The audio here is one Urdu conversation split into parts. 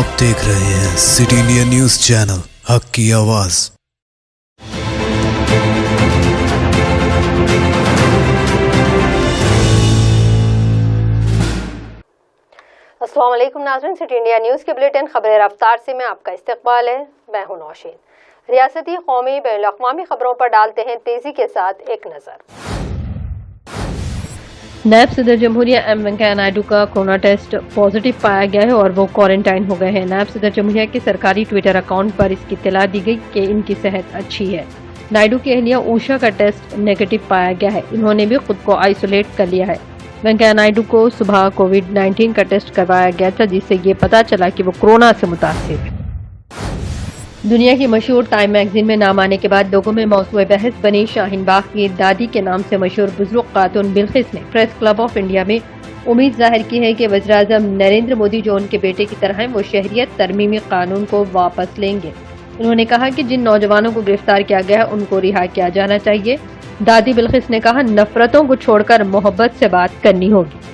آپ دیکھ رہے ہیں سٹی انڈیا نیوز چینل، حق کی آواز۔ السلام علیکم ناظرین، سٹی انڈیا نیوز کے بلیٹن خبر رفتار سے میں آپ کا استقبال ہے۔ میں ہوں نوشین۔ ریاستی، قومی، بین الاقوامی خبروں پر ڈالتے ہیں تیزی کے ساتھ ایک نظر۔ نائب صدر جمہوریہ ایم وینکیا نائیڈو کا کورونا ٹیسٹ پازیٹیو پایا گیا ہے اور وہ کوارنٹائن ہو گئے ہیں۔ نائب صدر جمہوریہ کے سرکاری ٹویٹر اکاؤنٹ پر اس کی اطلاع دی گئی کہ ان کی صحت اچھی ہے۔ نائیڈو کی اہلیہ اوشا کا ٹیسٹ نیگیٹو پایا گیا ہے، انہوں نے بھی خود کو آئسولیٹ کر لیا ہے۔ وینکیا نائیڈو کو صبح کووڈ-19 کا ٹیسٹ کروایا گیا تھا، جس سے یہ پتا چلا کہ وہ کورونا سے متاثر ہے۔ دنیا کی مشہور ٹائم میگزین میں نام آنے کے بعد لوگوں میں موضوع بحث بنی شاہین باغ کی دادی کے نام سے مشہور بزرگ خاتون بلقیس نے پریس کلب آف انڈیا میں امید ظاہر کی ہے کہ وزیراعظم نریندر مودی جو ان کے بیٹے کی طرح ہیں، وہ شہریت ترمیمی قانون کو واپس لیں گے۔ انہوں نے کہا کہ جن نوجوانوں کو گرفتار کیا گیا ہے ان کو رہا کیا جانا چاہیے۔ دادی بلقیس نے کہا، نفرتوں کو چھوڑ کر محبت سے بات کرنی ہوگی۔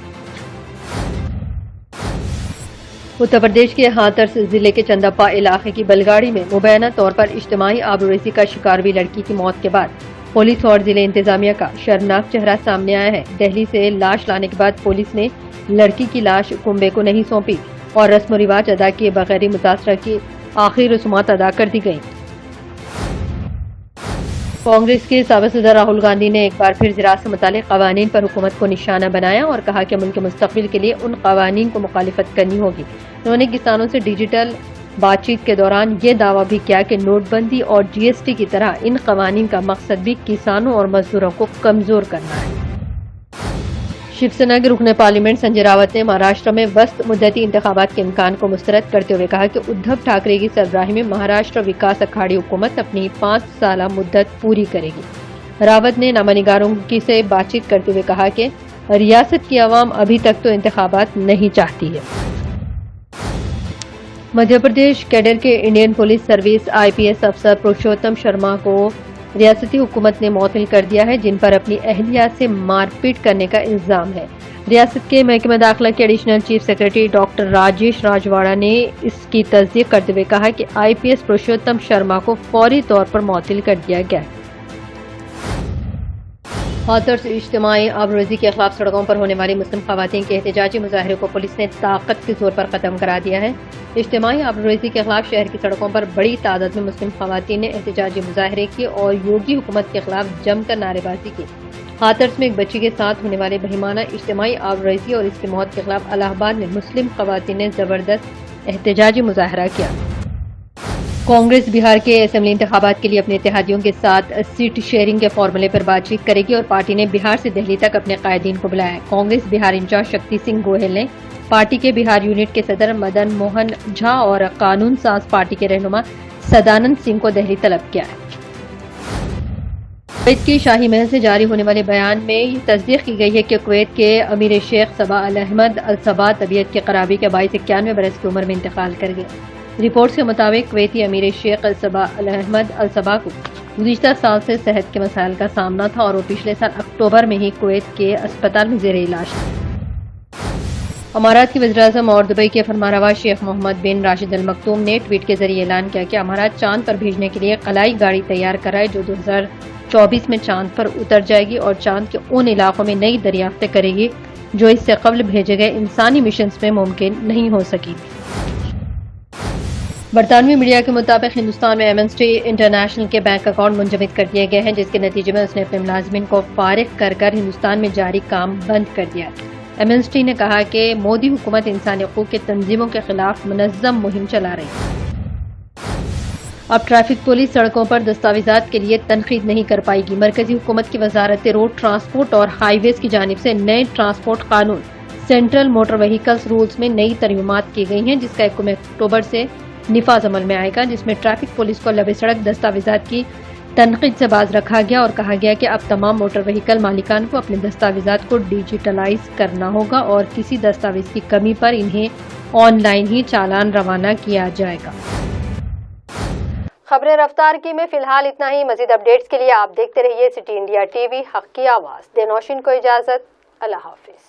اتر پردیش کے ہاتھرس ضلع کے چندپا علاقے کی بلگاڑی میں مبینہ طور پر اجتماعی آبروریزی کا شکار ہوئی لڑکی کی موت کے بعد پولیس اور ضلع انتظامیہ کا شرمناک چہرہ سامنے آیا ہے۔ دہلی سے لاش لانے کے بعد پولیس نے لڑکی کی لاش کنبے کو نہیں سونپی اور رسم و رواج ادا کیے بغیر متاثرہ کی آخری رسومات ادا کر دی گئیں۔ کانگریس کے سابق صدر راہل گاندھی نے ایک بار پھر زراعت سے متعلق قوانین پر حکومت کو نشانہ بنایا اور کہا کہ ملک کے مستقبل کے لیے ان قوانین کو مخالفت کرنی ہوگی۔ انہوں نے کسانوں سے ڈیجیٹل بات چیت کے دوران یہ دعویٰ بھی کیا کہ نوٹ بندی اور GST کی طرح ان قوانین کا مقصد بھی کسانوں اور مزدوروں کو کمزور کرنا ہے۔ شیو سینا کے رکن پارلیمنٹ سنجے راوت نے مہاراشٹر میں وسط مدتی انتخابات کے امکان کو مسترد کرتے ہوئے کہا کہ ادھو ٹھاکرے کی سربراہی میں مہاراشٹر وکاس اکھاڑی حکومت اپنی 5 سالہ مدت پوری کرے گی۔ راوت نے نامہ نگاروں سے بات چیت کرتے ہوئے کہا کہ ریاست کی عوام ابھی تک تو انتخابات نہیں چاہتی ہے۔ مدھیہ پردیش کیڈر کے انڈین پولیس سروس IPS افسر پروشوتم شرما کو ریاستی حکومت نے معطل کر دیا ہے، جن پر اپنی اہلیہ سے مار پیٹ کرنے کا الزام ہے۔ ریاست کے محکمہ داخلہ کے additional chief secretary doctor Rajesh Rajwada نے اس کی تصدیق کرتے ہوئے کہا کہ IPS پروشوتم شرما کو فوری طور پر معطل کر دیا گیا ہے۔ ہاتھرس اجتماعی آبروریزی کے خلاف سڑکوں پر ہونے والی مسلم خواتین کے احتجاجی مظاہرے کو پولیس نے طاقت کے زور پر ختم کرا دیا ہے۔ اجتماعی آبروریزی کے خلاف شہر کی سڑکوں پر بڑی تعداد میں مسلم خواتین نے احتجاجی مظاہرے کیے اور یوگی حکومت کے خلاف جم کر نعرے بازی کی۔ ہاتھرس میں ایک بچی کے ساتھ ہونے والے بہیمانہ اجتماعی آبروریزی اور اس کی موت کے خلاف الہ آباد میں مسلم خواتین نے زبردست احتجاجی مظاہرہ کیا۔ کانگریس بہار کے اسمبلی انتخابات کے لیے اپنے اتحادیوں کے ساتھ سیٹ شیئرنگ کے فارمولے پر بات چیت کرے گی اور پارٹی نے بہار سے دہلی تک اپنے قائدین کو بلایا ہے۔ کانگریس بہار انچارج شکتی سنگھ گوہل نے پارٹی کے بہار یونٹ کے صدر مدن موہن جھا اور قانون ساز پارٹی کے رہنما سدانند سنگھ کو دہلی طلب کیا ہے۔ کویت کی شاہی محل سے جاری ہونے والے بیان میں یہ تصدیق کی گئی ہے کہ کویت کے امیر شیخ صباح الاحمد الصباح طبیعت کی خرابی کے باعث 91 برس کی عمر میں انتقال کر گئے۔ رپورٹس کے مطابق کویتی امیر شیخ صباح الاحمد الصباح کو گزشتہ سال سے صحت کے مسائل کا سامنا تھا اور وہ پچھلے سال اکتوبر میں ہی کویت کے اسپتال میں زیر علاج تھے۔ امارات کے وزیراعظم اور دبئی کے فرمانروا شیخ محمد بن راشد ال مکتوم نے ٹویٹ کے ذریعے اعلان کیا کہ امارات چاند پر بھیجنے کے لیے خلائی گاڑی تیار کرائے جو 2024 میں چاند پر اتر جائے گی اور چاند کے ان علاقوں میں نئی دریافتیں کرے گی جو اس سے قبل بھیجے گئے انسانی مشنز میں ممکن نہیں ہو سکی۔ برطانوی میڈیا کے مطابق ہندوستان میں ایمنسٹی انٹرنیشنل کے بینک اکاؤنٹ منجمد کر دیے گئے ہیں، جس کے نتیجے میں اس نے اپنے ملازمین کو فارغ کر کر ہندوستان میں جاری کام بند کر دیا ہے۔ ایمنسٹی نے کہا کہ مودی حکومت انسانی حقوق کی تنظیموں کے خلاف منظم مہم چلا رہی ہے۔ اب ٹریفک پولیس سڑکوں پر دستاویزات کے لیے تنقید نہیں کر پائے گی۔ مرکزی حکومت کی وزارت روڈ ٹرانسپورٹ اور ہائی ویز کی جانب سے نئے ٹرانسپورٹ قانون سینٹرل موٹر وہیکلز رولز میں نئی ترمیمات کی گئی ہیں، جس کا 1 اکتوبر سے نفاذ عمل میں آئے گا، جس میں ٹریفک پولیس کو لبے سڑک دستاویزات کی تنقید سے باز رکھا گیا اور کہا گیا کہ اب تمام موٹر وہیکل مالکان کو اپنے دستاویزات کو ڈیجیٹلائز کرنا ہوگا اور کسی دستاویز کی کمی پر انہیں آن لائن ہی چالان روانہ کیا جائے گا۔ خبریں رفتار کی میں فی الحال اتنا ہی۔ مزید اپڈیٹس کے لیے آپ دیکھتے رہیے سٹی انڈیا TV، حق کی آواز۔ دے نوشین کو اجازت، اللہ حافظ۔